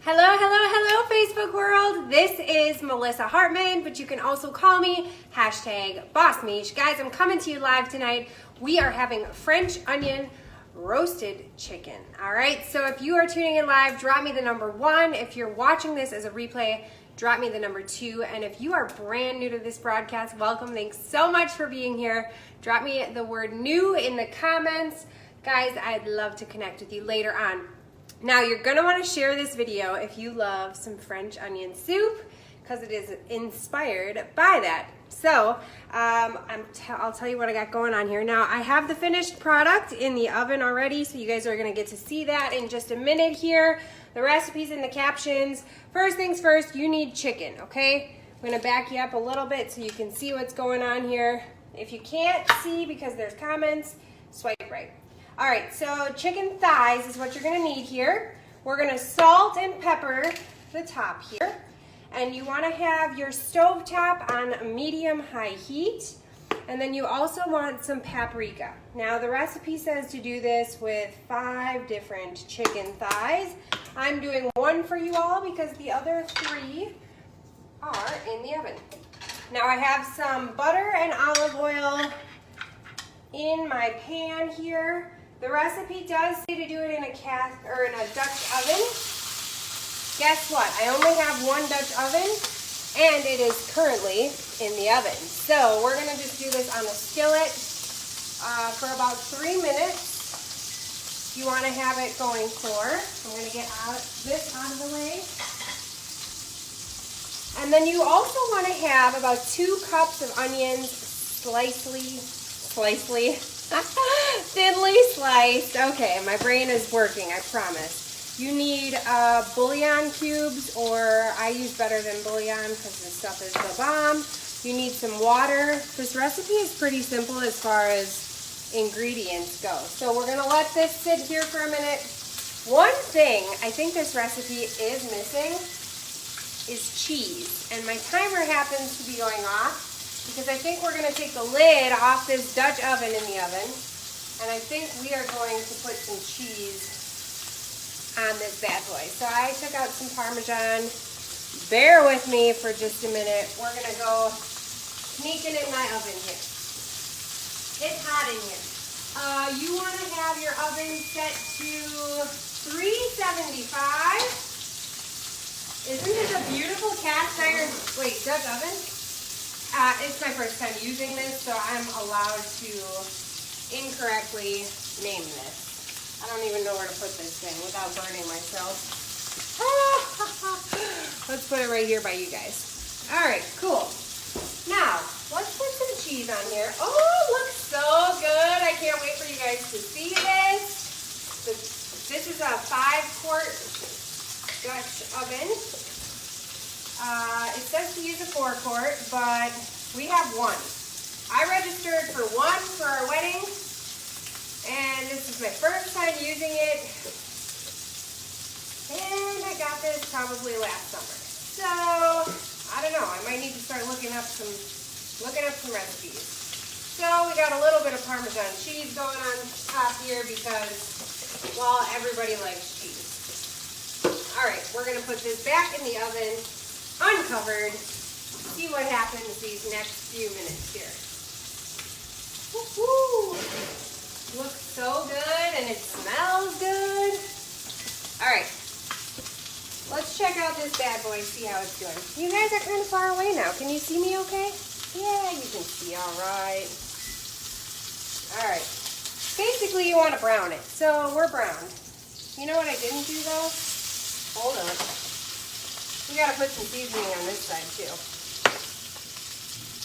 Hello, hello, hello, Facebook world. This is Melissa Hartman, but you can also call me #BossMiche. Guys, I'm coming to you live tonight. We are having French onion roasted chicken. All right, so if you are tuning in live, drop me the number 1. If you're watching this as a replay, drop me the number 2. And if you are brand new to this broadcast, welcome. Thanks so much for being here. Drop me the word new in the comments. Guys, I'd love to connect with you later on. Now, you're going to want to share this video if you love some French onion soup, because it is inspired by that. So, I'll tell you what I got going on here. Now, I have the finished product in the oven already, so you guys are going to get to see that in just a minute here. The recipe's in the captions. First things first, you need chicken, okay? I'm going to back you up a little bit so you can see what's going on here. If you can't see because there's comments, swipe right. All right, so chicken thighs is what you're gonna need here. We're gonna salt and pepper the top here. And you wanna have your stove top on medium-high heat. And then you also want some paprika. Now the recipe says to do this with 5 different chicken thighs. I'm doing 1 for you all because the other 3 are in the oven. Now I have some butter and olive oil in my pan here. The recipe does say to do it in a Dutch oven. Guess what? I only have 1 Dutch oven, and it is currently in the oven. So we're gonna just do this on a skillet for about 3 minutes. You wanna have it going for. I'm gonna get this out of the way. And then you also wanna have about 2 cups of onions thinly sliced. Okay, my brain is working, I promise. You need bouillon cubes, or I use better than bouillon because this stuff is the bomb. You need some water. This recipe is pretty simple as far as ingredients go. So we're gonna let this sit here for a minute. One thing I think this recipe is missing is cheese. And my timer happens to be going off, because I think we're going to take the lid off this Dutch oven in the oven, and I think we are going to put some cheese on this bad boy. So I took out some Parmesan. Bear with me for just a minute. We're going to go sneaking in my oven here. It's hot in here. You want to have your oven set to 375. Isn't this a beautiful cast iron, Dutch oven? It's my first time using this, so I'm allowed to incorrectly name this. I don't even know where to put this thing without burning myself. Let's put it right here by you guys. All right, cool. Now, let's put some cheese on here. Oh, looks so good. I can't wait for you guys to see this. This is a 5-quart Dutch oven. It says to use a 4-quart, but we have 1. I registered for 1 for our wedding, and this is my first time using it. And I got this probably last summer. So I don't know. I might need to start looking up some recipes. So we got a little bit of Parmesan cheese going on top here because, well, everybody likes cheese. All right, we're gonna put this back in the oven, uncovered. See what happens these next few minutes here. Woo-hoo. Looks so good, and it smells good. All right, let's check out this bad boy, see how it's doing. You guys are kind of far away now. Can you see me okay? Yeah, you can see all right. All right, basically you want to brown it. So we're browned. You know what I didn't do though? Hold on. We gotta put some seasoning on this side too.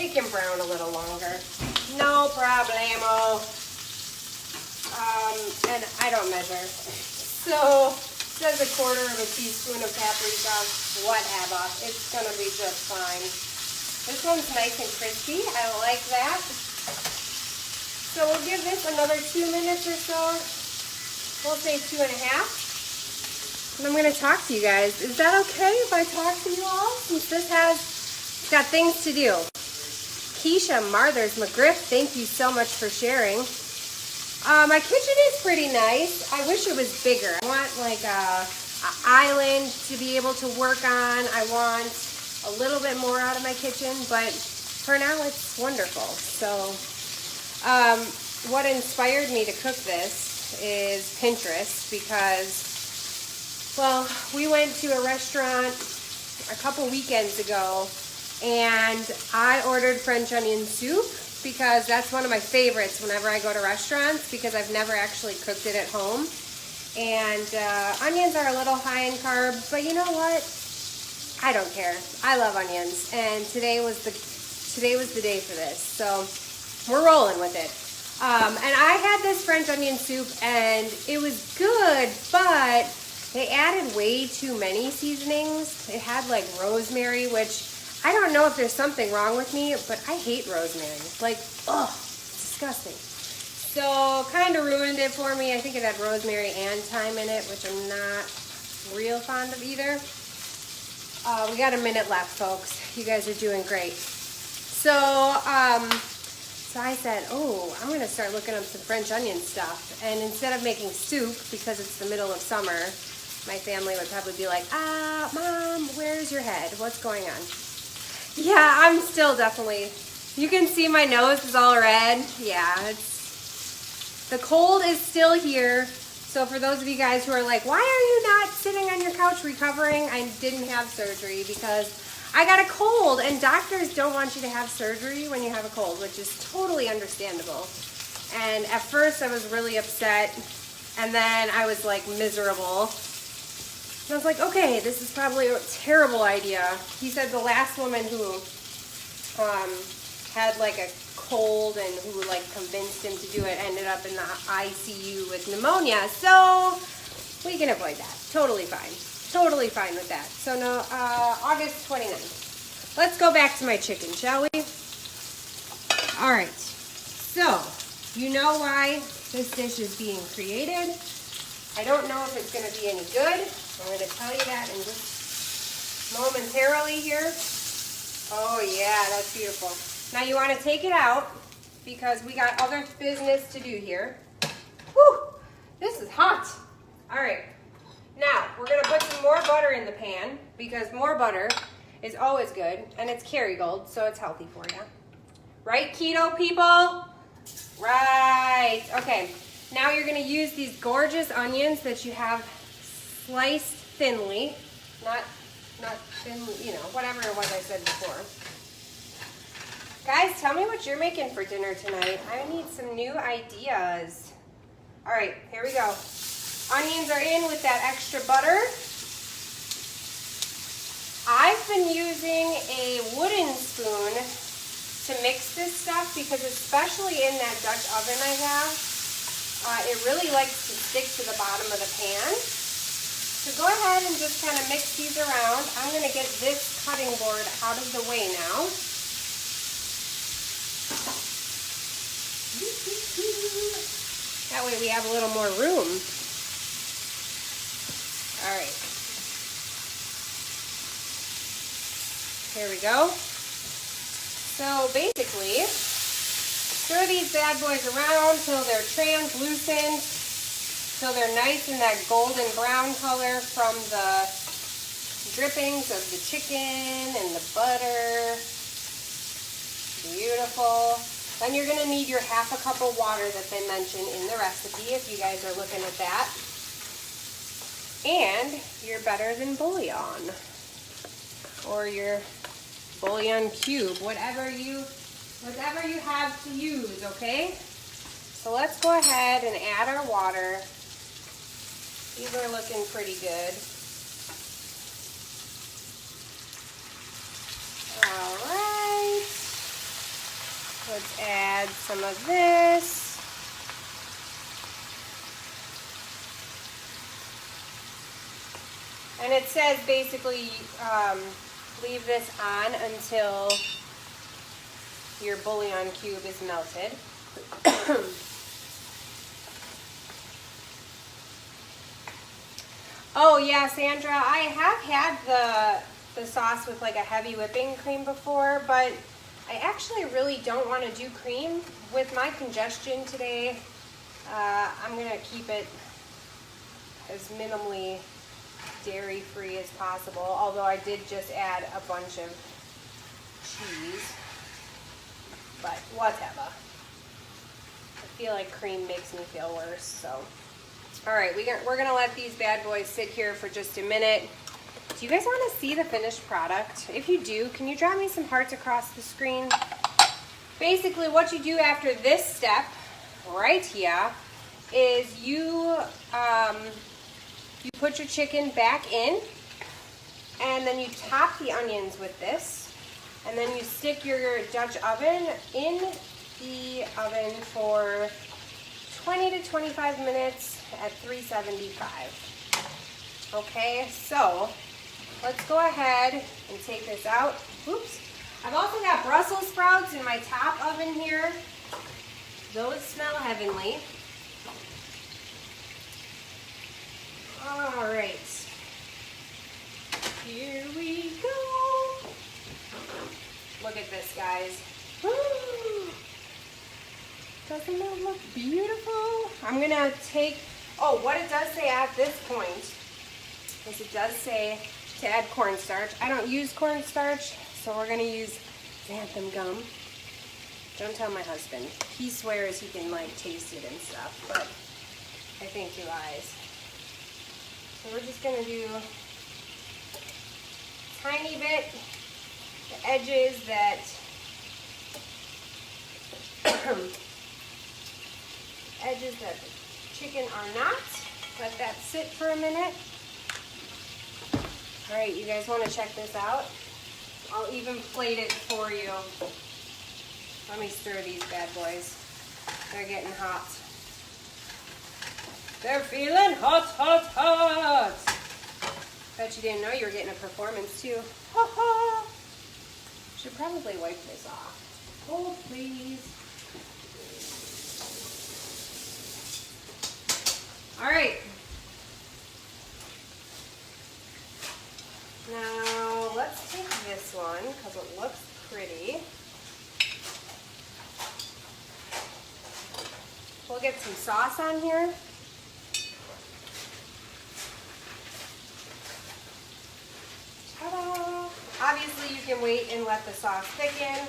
It can brown a little longer. No problemo. And I don't measure. So, it says 1/4 teaspoon of paprika. Whatever. It's gonna be just fine. This one's nice and crispy. I like that. So we'll give this another 2 minutes or so. We'll say 2.5. And I'm going to talk to you guys. Is that okay if I talk to you all? Since this has got things to do. Keisha Marthers McGriff, thank you so much for sharing. My kitchen is pretty nice. I wish it was bigger. I want like a island to be able to work on. I want a little bit more out of my kitchen, but for now it's wonderful. So what inspired me to cook this is Pinterest, because, well, we went to a restaurant a couple weekends ago and I ordered French onion soup because that's one of my favorites whenever I go to restaurants, because I've never actually cooked it at home. And onions are a little high in carb, but you know what? I don't care. I love onions, and today was the day for this, so we're rolling with it. And I had this French onion soup, and it was good, but they added way too many seasonings. It had like rosemary, which I don't know if there's something wrong with me, but I hate rosemary. Like, ugh, it's disgusting. So kind of ruined it for me. I think it had rosemary and thyme in it, which I'm not real fond of either. We got a minute left, folks. You guys are doing great. So I said, oh, I'm going to start looking up some French onion stuff. And instead of making soup, because it's the middle of summer, my family would probably be like, Mom, where's your head? What's going on? Yeah, I'm still definitely, you can see my nose is all red. Yeah, the cold is still here. So for those of you guys who are like, why are you not sitting on your couch recovering? I didn't have surgery because I got a cold, and doctors don't want you to have surgery when you have a cold, which is totally understandable. And at first I was really upset, and then I was like miserable. And I was like, okay, this is probably a terrible idea. He said the last woman who had like a cold and who like convinced him to do it ended up in the ICU with pneumonia. So we can avoid that. Totally fine. Totally fine with that. So no, August 29th. Let's go back to my chicken, shall we? All right. So you know why this dish is being created. I don't know if it's going to be any good. I'm going to tell you that in just momentarily here. Oh yeah, that's beautiful. Now you want to take it out because we got other business to do here. Whew, this is hot. All right, now we're going to put some more butter in the pan because more butter is always good, and it's Kerrygold, so it's healthy for you. Right, keto people? Right. Okay, now you're going to use these gorgeous onions that you have sliced thinly, not thin, you know, whatever it was I said before. Guys, tell me what you're making for dinner tonight. I need some new ideas. All right, here we go. Onions are in with that extra butter. I've been using a wooden spoon to mix this stuff because especially in that Dutch oven I have, it really likes to stick to the bottom of the pan. So go ahead and just kind of mix these around. I'm going to get this cutting board out of the way now. That way we have a little more room. All right. Here we go. So basically, stir these bad boys around till they're translucent, till they're nice in that golden brown color from the drippings of the chicken and the butter. Beautiful. Then you're going to need your half a cup of water that they mention in the recipe if you guys are looking at that. And your better than bouillon, or your bouillon cube, whatever you have to use, okay? So let's go ahead and add our water. These are looking pretty good. All right. Let's add some of this. And it says basically leave this on until your bouillon cube is melted. Oh yeah, Sandra, I have had the sauce with like a heavy whipping cream before, but I actually really don't want to do cream. With my congestion today, I'm going to keep it as minimally dairy-free as possible, although I did just add a bunch of cheese, but whatever. I feel like cream makes me feel worse, so. All right, we're gonna let these bad boys sit here for just a minute. Do you guys wanna see the finished product? If you do, can you drop me some hearts across the screen? Basically, what you do after this step, right here, is you put your chicken back in, and then you top the onions with this, and then you stick your Dutch oven in the oven for 20 to 25 minutes at 375. Okay, so let's go ahead and take this out. Oops. I've also got Brussels sprouts in my top oven here. Those smell heavenly. All right, here we go. Look at this, guys. Doesn't that look beautiful? I'm gonna take, oh, what it does say at this point is it does say to add cornstarch. I don't use cornstarch, so we're gonna use xanthan gum. Don't tell my husband. He swears he can like taste it and stuff, but I think he lies. So we're just gonna do a tiny bit, the edges that the chicken are not. Let that sit for a minute. All right, you guys wanna check this out? I'll even plate it for you. Let me stir these bad boys. They're getting hot. They're feeling hot, hot, hot. Bet you didn't know you were getting a performance too. Ha ha. Should probably wipe this off. Hold, please. All right. Now let's take this one because it looks pretty. We'll get some sauce on here. Ta-da! Obviously you can wait and let the sauce thicken.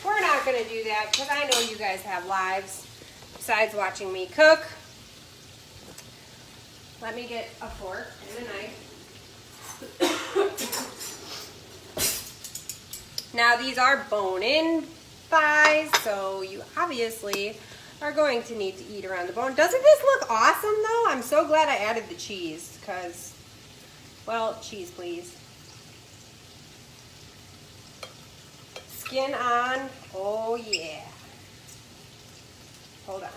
We're not going to do that because I know you guys have lives besides watching me cook. Let me get a fork and a knife. Now these are bone-in thighs, so you obviously are going to need to eat around the bone. Doesn't this look awesome though? I'm so glad I added the cheese because, well, cheese please. Skin on, oh yeah. Hold on.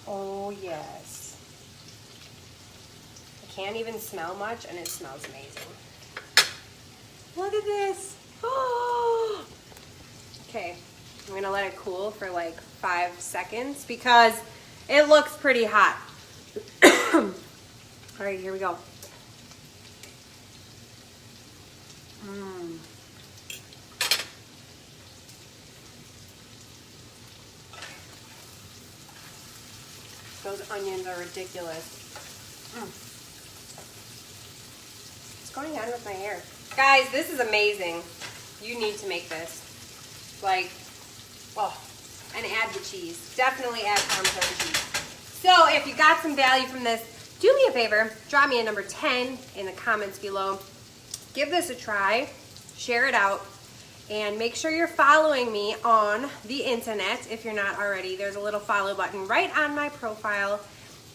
Oh yes. I can't even smell much and it smells amazing. Look at this. Oh. Okay, I'm gonna let it cool for like 5 seconds because it looks pretty hot. All right, here we go. Those onions are ridiculous. What's going on with my hair? Guys, this is amazing. You need to make this. Like, oh, and add the cheese. Definitely add Parmesan cheese. So if you got some value from this, do me a favor, drop me a number 10 in the comments below. Give this a try, share it out, and make sure you're following me on the internet if you're not already. There's a little follow button right on my profile.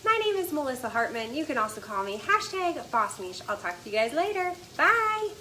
My name is Melissa Hartman. You can also call me #BossMiche. I'll talk to you guys later. Bye.